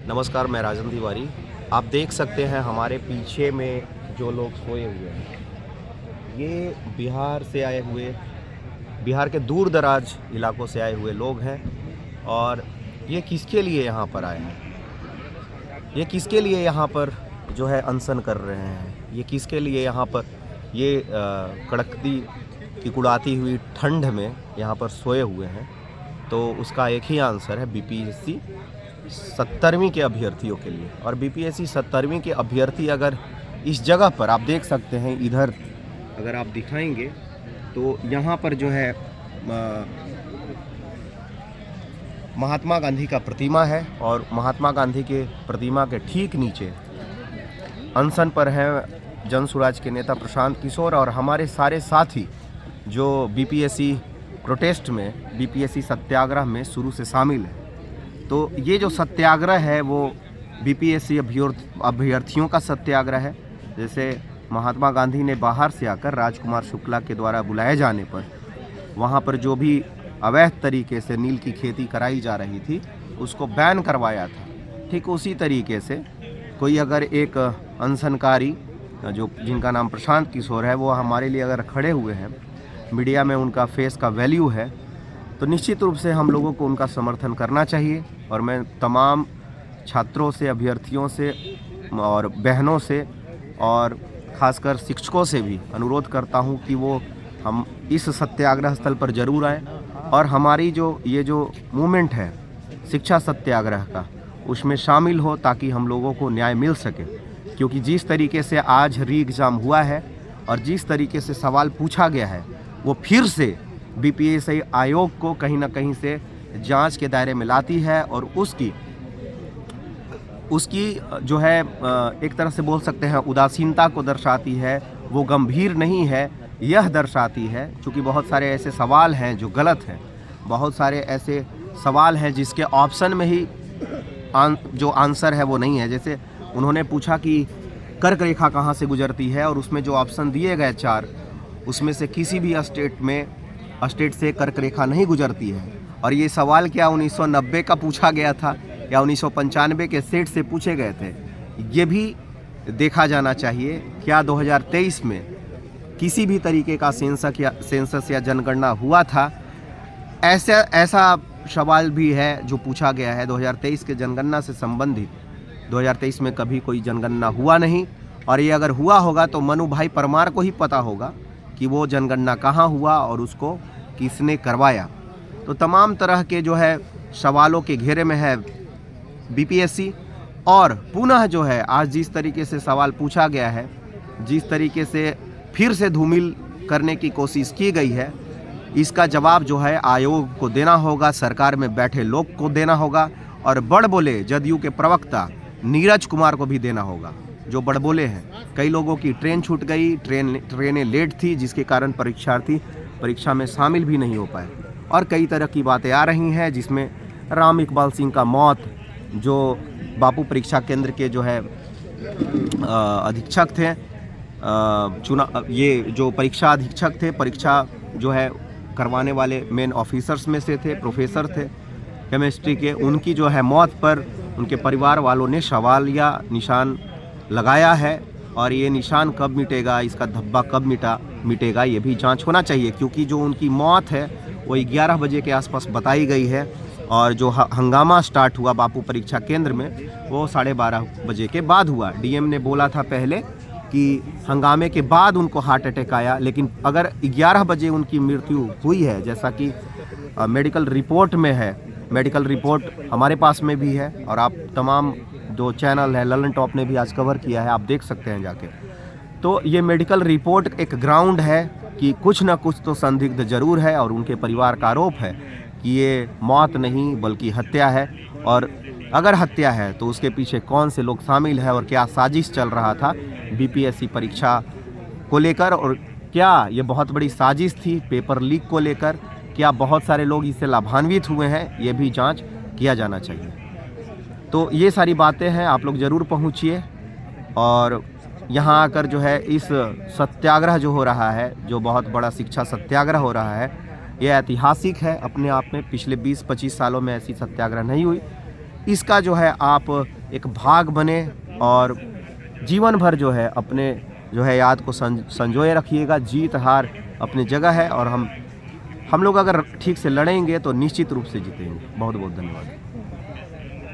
नमस्कार, मैं राजन तिवारी। आप देख सकते हैं हमारे पीछे में जो लोग सोए हुए हैं, ये बिहार के दूर दराज इलाकों से आए हुए लोग हैं। और ये किसके लिए यहाँ पर आए हैं, ये किसके लिए यहाँ पर जो है अनशन कर रहे हैं, ये किसके लिए यहाँ पर ये कड़कती की कुड़ाती हुई ठंड में यहाँ पर सोए हुए हैं, तो उसका एक ही आंसर है बीपीएससी 70वीं के अभ्यर्थियों के लिए। और बीपीएससी 70वीं के अभ्यर्थी अगर इस जगह पर आप देख सकते हैं, इधर अगर आप दिखाएंगे तो यहाँ पर जो है महात्मा गांधी का प्रतिमा है, और महात्मा गांधी के प्रतिमा के ठीक नीचे अनशन पर हैं जन स्वराज के नेता प्रशांत किशोर और हमारे सारे साथी जो बीपीएससी प्रोटेस्ट में, बीपीएससी सत्याग्रह में शुरू से शामिल है। तो ये जो सत्याग्रह है वो बीपीएससी अभ्यर्थियों का सत्याग्रह है। जैसे महात्मा गांधी ने बाहर से आकर राजकुमार शुक्ला के द्वारा बुलाए जाने पर वहाँ पर जो भी अवैध तरीके से नील की खेती कराई जा रही थी उसको बैन करवाया था, ठीक उसी तरीके से कोई अगर एक अनशनकारी जिनका नाम प्रशांत किशोर है, वो हमारे लिए अगर खड़े हुए हैं, मीडिया में उनका फेस का वैल्यू है, तो निश्चित रूप से हम लोगों को उनका समर्थन करना चाहिए। और मैं तमाम छात्रों से, अभ्यर्थियों से और बहनों से और ख़ासकर शिक्षकों से भी अनुरोध करता हूं कि वो हम इस सत्याग्रह स्थल पर ज़रूर आएँ और हमारी ये जो मूवमेंट है शिक्षा सत्याग्रह का, उसमें शामिल हो ताकि हम लोगों को न्याय मिल सके। क्योंकि जिस तरीके से आज री एग्ज़ाम हुआ है और जिस तरीके से सवाल पूछा गया है, वो फिर से बीपीएससी आयोग को कहीं ना कहीं से जांच के दायरे में लाती है और उसकी जो है एक तरह से बोल सकते हैं उदासीनता को दर्शाती है। वो गंभीर नहीं है, यह दर्शाती है क्योंकि बहुत सारे ऐसे सवाल हैं जो गलत हैं, बहुत सारे ऐसे सवाल हैं जिसके ऑप्शन में ही जो आंसर है वो नहीं है। जैसे उन्होंने पूछा कि कर्क रेखा कहाँ से गुजरती है, और उसमें जो ऑप्शन दिए गए 4, उसमें से किसी भी स्टेट से कर्क रेखा नहीं गुजरती है। और ये सवाल क्या 1990 का पूछा गया था या 1995 के सेट से पूछे गए थे, ये भी देखा जाना चाहिए। क्या 2023 में किसी भी तरीके का सेंसस या जनगणना हुआ था? ऐसा सवाल भी है जो पूछा गया है 2023 के जनगणना से संबंधित। 2023 में कभी कोई जनगणना हुआ नहीं, और ये अगर हुआ होगा तो मनु भाई परमार को ही पता होगा कि वो जनगणना कहाँ हुआ और उसको किसने करवाया। तो तमाम तरह के जो है सवालों के घेरे में है बीपीएससी। और पुनः जो है आज जिस तरीके से सवाल पूछा गया है, जिस तरीके से फिर से धूमिल करने की कोशिश की गई है, इसका जवाब जो है आयोग को देना होगा, सरकार में बैठे लोग को देना होगा, और बड़बोले जदयू के प्रवक्ता नीरज कुमार को भी देना होगा जो बड़बोले हैं। कई लोगों की ट्रेन छूट गई, ट्रेनें लेट थी, जिसके कारण परीक्षार्थी परीक्षा में शामिल भी नहीं हो पाए। और कई तरह की बातें आ रही हैं जिसमें राम इकबाल सिंह का मौत, जो बापू परीक्षा केंद्र के जो है अधीक्षक थे, ये जो परीक्षा अधीक्षक थे, परीक्षा जो है करवाने वाले मेन ऑफिसर्स में से थे, प्रोफेसर थे केमिस्ट्री के, उनकी जो है मौत पर उनके परिवार वालों ने सवाल या निशान लगाया है। और ये निशान कब मिटेगा, इसका धब्बा कब मिटेगा, ये भी जांच होना चाहिए। क्योंकि जो उनकी मौत है वो 11 बजे के आसपास बताई गई है, और जो हंगामा स्टार्ट हुआ बापू परीक्षा केंद्र में वो 12:30 बजे के बाद हुआ। डीएम ने बोला था पहले कि हंगामे के बाद उनको हार्ट अटैक आया, लेकिन अगर 11 बजे उनकी मृत्यु हुई है, जैसा कि मेडिकल रिपोर्ट में है, मेडिकल रिपोर्ट हमारे पास में भी है, और आप तमाम जो चैनल है, ललन टॉप ने भी आज कवर किया है, आप देख सकते हैं जाके। तो ये मेडिकल रिपोर्ट एक ग्राउंड है कि कुछ ना कुछ तो संदिग्ध जरूर है, और उनके परिवार का आरोप है कि ये मौत नहीं बल्कि हत्या है। और अगर हत्या है तो उसके पीछे कौन से लोग शामिल है और क्या साजिश चल रहा था बीपीएससी परीक्षा को लेकर, और क्या ये बहुत बड़ी साजिश थी पेपर लीक को लेकर, क्या बहुत सारे लोग इससे लाभान्वित हुए हैं, ये भी जांच किया जाना चाहिए। तो ये सारी बातें हैं, आप लोग ज़रूर पहुँचिए। और यहाँ आकर जो है इस सत्याग्रह जो हो रहा है, जो बहुत बड़ा शिक्षा सत्याग्रह हो रहा है, ये ऐतिहासिक है अपने आप में। पिछले 20-25 सालों में ऐसी सत्याग्रह नहीं हुई। इसका जो है आप एक भाग बने और जीवन भर जो है अपने जो है याद को संजोए रखिएगा। जीत हार अपनी जगह है और हम लोग अगर ठीक से लड़ेंगे तो निश्चित रूप से जीतेंगे। बहुत बहुत धन्यवाद।